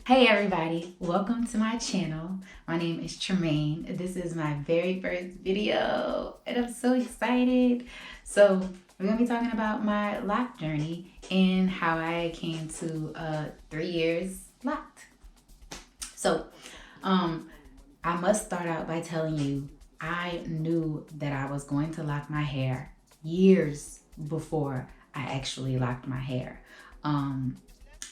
Hey everybody, welcome to my channel. My name is Tremaine. This is my very first video and I'm so excited. So we're gonna be talking about my lock journey and how I came to 3 years locked. So I must start out by telling you I knew that I was going to lock my hair years before I actually locked my hair.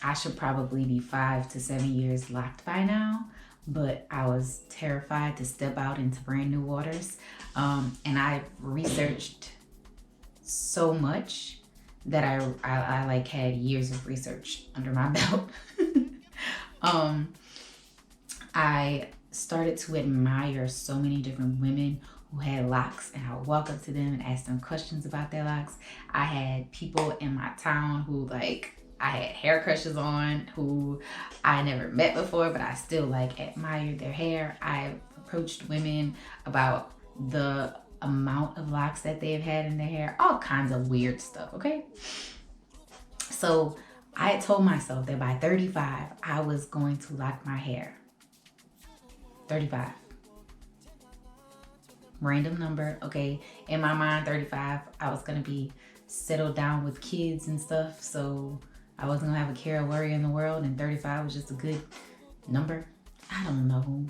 I should probably be 5 to 7 years locked by now, but I was terrified to step out into brand new waters. And I researched so much that I like had years of research under my belt. I started to admire so many different women who had locks, and I would walk up to them and ask them questions about their locks. I had people in my town who I had hair crushes on who I never met before, but I still admired their hair. I approached women about the amount of locks that they've had in their hair, all kinds of weird stuff, okay? So I had told myself that by 35, I was going to lock my hair. 35. Random number, okay? In my mind, 35, I was gonna be settled down with kids and stuff, so I wasn't gonna have a care or worry in the world, and 35 was just a good number. I don't know.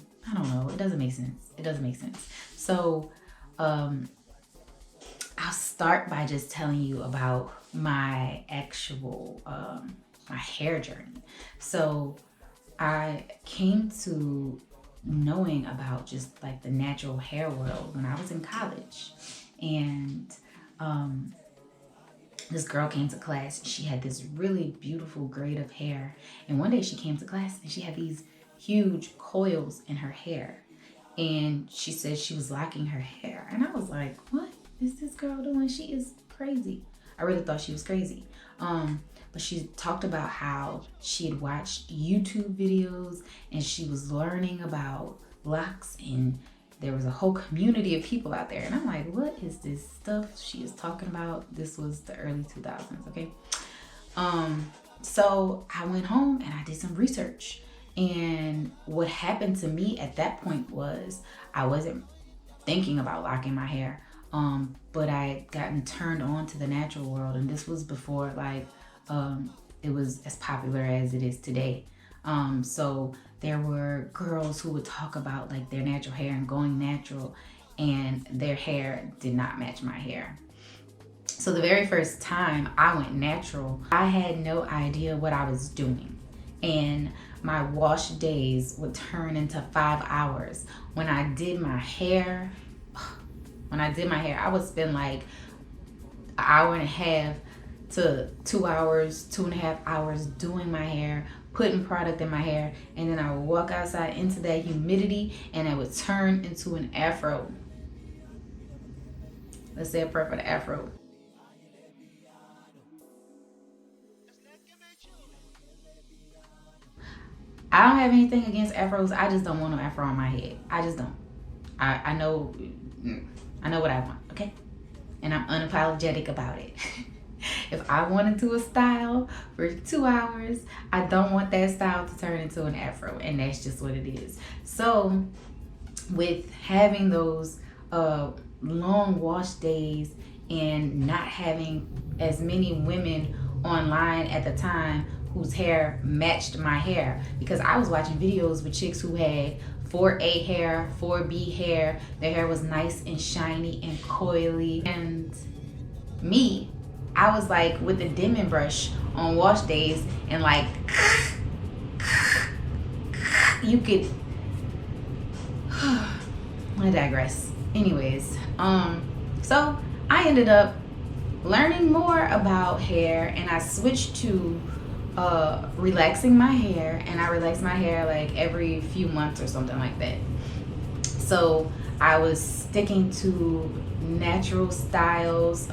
It doesn't make sense. So I'll start by just telling you about my actual my hair journey. So I came to knowing about just the natural hair world when I was in college, and this girl came to class. She had this really beautiful braid of hair, and one day she came to class and she had these huge coils in her hair, and she said she was locking her hair, and I was like, what is this girl doing? She is crazy. I really thought she was crazy. But she talked about how she had watched YouTube videos and she was learning about locks, and there was a whole community of people out there. And I'm like, what is this stuff she is talking about? This was the early 2000s, okay? So I went home and I did some research. And what happened to me at that point was I wasn't thinking about locking my hair, but I had gotten turned on to the natural world. And this was before it was as popular as it is today. So there were girls who would talk about their natural hair and going natural, and their hair did not match my hair. So the very first time I went natural, I had no idea what I was doing. And my wash days would turn into 5 hours. When I did my hair, I would spend an hour and a half to 2 hours, 2.5 hours doing my hair, putting product in my hair, and then I would walk outside into that humidity and it would turn into an afro. Let's say a prayer for the afro. I don't have anything against afros. I just don't want no afro on my head. I just don't. I know what I want, okay? And I'm unapologetic about it. If I want to do a style for 2 hours, I don't want that style to turn into an afro, and that's just what it is. So with having those long wash days and not having as many women online at the time whose hair matched my hair, because I was watching videos with chicks who had 4A hair, 4B hair. Their hair was nice and shiny and coily, and me, I was with the dimming brush on wash days, and you could I digress. Anyways, so I ended up learning more about hair, and I switched to relaxing my hair, and I relaxed my hair every few months or something like that. So I was sticking to natural styles,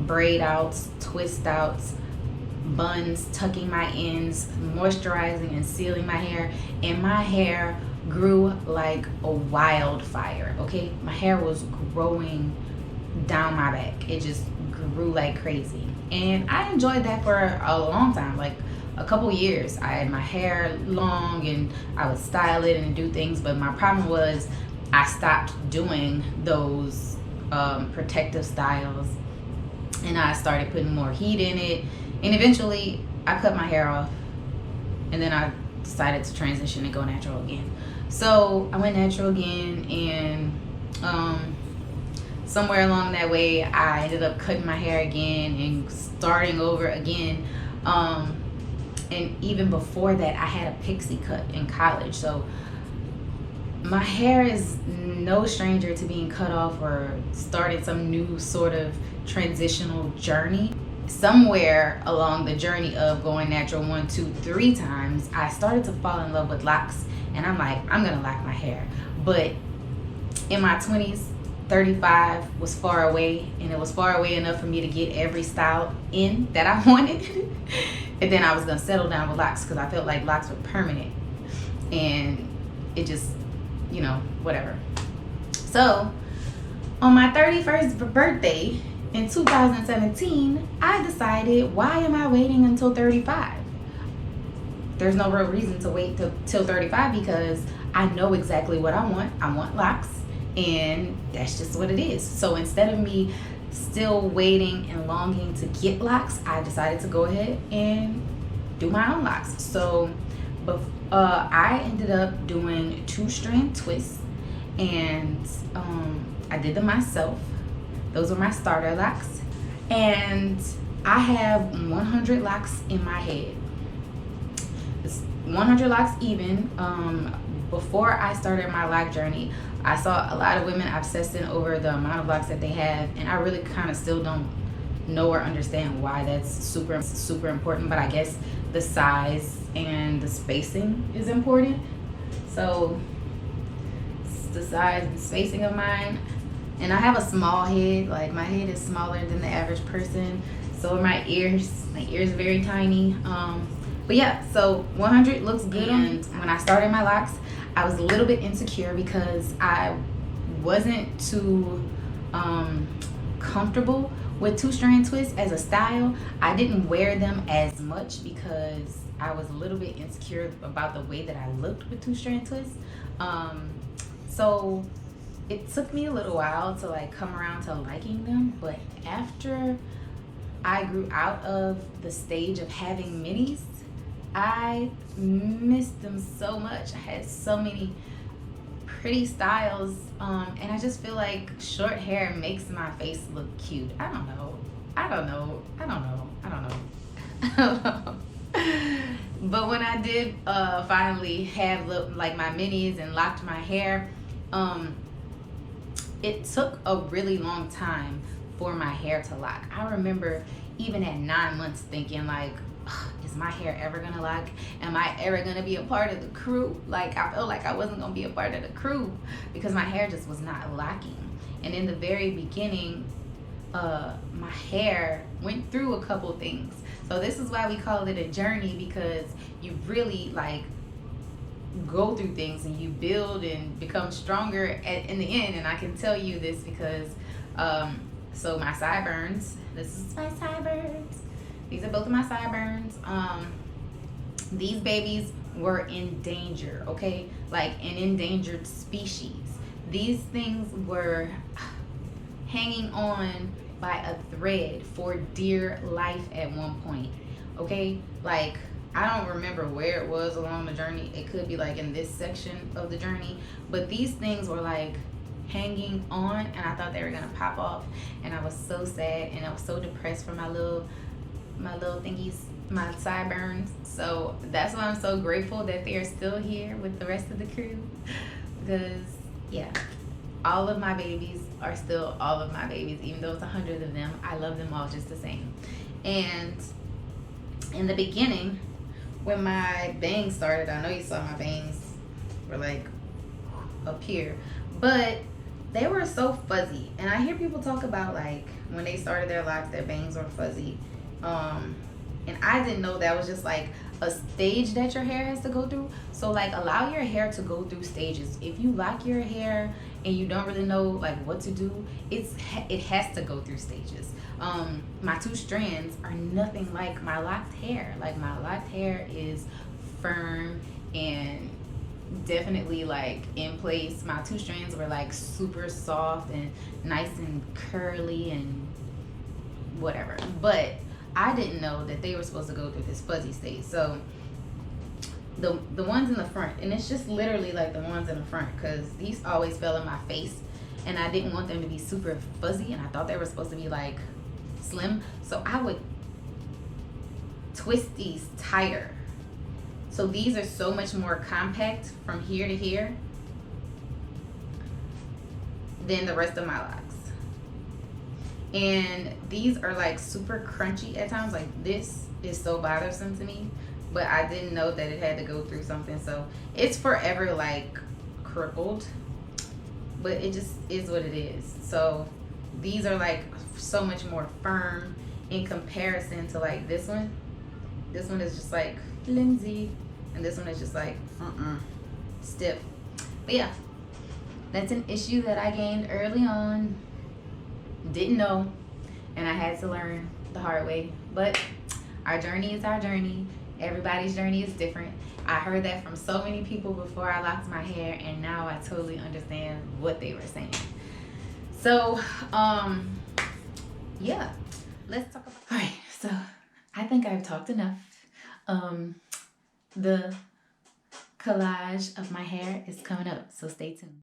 braid outs, twist outs, buns, tucking my ends, moisturizing and sealing my hair, and my hair grew like a wildfire, okay? My hair was growing down my back. It just grew like crazy. And I enjoyed that for a long time, a couple years. I had my hair long and I would style it and do things, but my problem was I stopped doing those protective styles, and I started putting more heat in it, and eventually I cut my hair off, and then I decided to transition and go natural again. So I went natural again, and somewhere along that way I ended up cutting my hair again and starting over again. And even before that, I had a pixie cut in college. So my hair is no stranger to being cut off or starting some new sort of transitional journey. Somewhere along the journey of going natural 1, 2, 3 times, I started to fall in love with locks, and I'm like, I'm gonna lock my hair. But in my 20s, 35 was far away, and it was far away enough for me to get every style in that I wanted. And then I was gonna settle down with locks because I felt like locks were permanent, and it just, you know, whatever. So on my 31st birthday in 2017, I decided, why am I waiting until 35? There's no real reason to wait till 35 because I know exactly what I want. I want locks, and that's just what it is. So instead of me still waiting and longing to get locks, I decided to go ahead and do my own locks. So I ended up doing 2-strand twists, and I did them myself. Those were my starter locks, and I have 100 locks in my head. It's 100 locks even. Before I started my lock journey, I saw a lot of women obsessing over the amount of locks that they have, and I really kind of still don't know or understand why that's super important, but I guess the size and the spacing is important. So it's the size and spacing of mine. And I have a small head, like my head is smaller than the average person. So are my ears are very tiny. But yeah, so 100 looks good. And when I started my locks, I was a little bit insecure because I wasn't too comfortable with 2-strand twists as a style. I didn't wear them as much because I was a little bit insecure about the way that I looked with 2-strand twists. So it took me a little while to like come around to liking them, but after I grew out of the stage of having minis, I missed them so much. I had so many pretty styles, and I just feel like short hair makes my face look cute. I don't know. But when I did finally have like my minis and locked my hair, it took a really long time for my hair to lock. I remember even at 9 months thinking like, is my hair ever gonna lock? Am I ever gonna be a part of the crew? Like, I felt like I wasn't gonna be a part of the crew because my hair just was not locking. And in the very beginning, my hair went through a couple things. So this is why we call it a journey, because you really like go through things and you build and become stronger in the end. And I can tell you this because so my sideburns, this is my sideburns, these are both of my sideburns. These babies were in danger, okay, like an endangered species. These things were hanging on by a thread for dear life at one point, okay? Like, I don't remember where it was along the journey. It could be like in this section of the journey, but these things were like hanging on, and I thought they were gonna pop off, and I was so sad and I was so depressed for my little thingies, my sideburns. So that's why I'm so grateful that they are still here with the rest of the crew, because yeah, all of my babies are still all of my babies. Even though it's 100 of them, I love them all just the same. And in the beginning, when my bangs started, I know you saw my bangs were like up here, but they were so fuzzy. And I hear people talk about like when they started their locks, their bangs were fuzzy. And I didn't know that was just like a stage that your hair has to go through. So like allow your hair to go through stages. If you lock your hair and you don't really know like what to do, it has to go through stages. My two strands are nothing like my locked hair. Like my locked hair is firm and definitely like in place. My two strands were like super soft and nice and curly and whatever. But I didn't know that they were supposed to go through this fuzzy stage. So the ones in the front, and it's just literally like the ones in the front, because these always fell in my face, and I didn't want them to be super fuzzy, and I thought they were supposed to be like slim. So I would twist these tighter. So these are so much more compact from here to here than the rest of my locks. And these are like super crunchy at times. Like this is so bothersome to me, but I didn't know that it had to go through something. So it's forever like crippled, but it just is what it is. So these are like so much more firm in comparison to like this one. This one is just like flimsy, and this one is just like stiff. But yeah, that's an issue that I gained early on. Didn't know, and I had to learn the hard way. But our journey is our journey. Everybody's journey is different. I heard that from so many people before I locked my hair, and now I totally understand what they were saying. So yeah, let's talk about. All right, so I think I've talked enough. The collage of my hair is coming up, so stay tuned.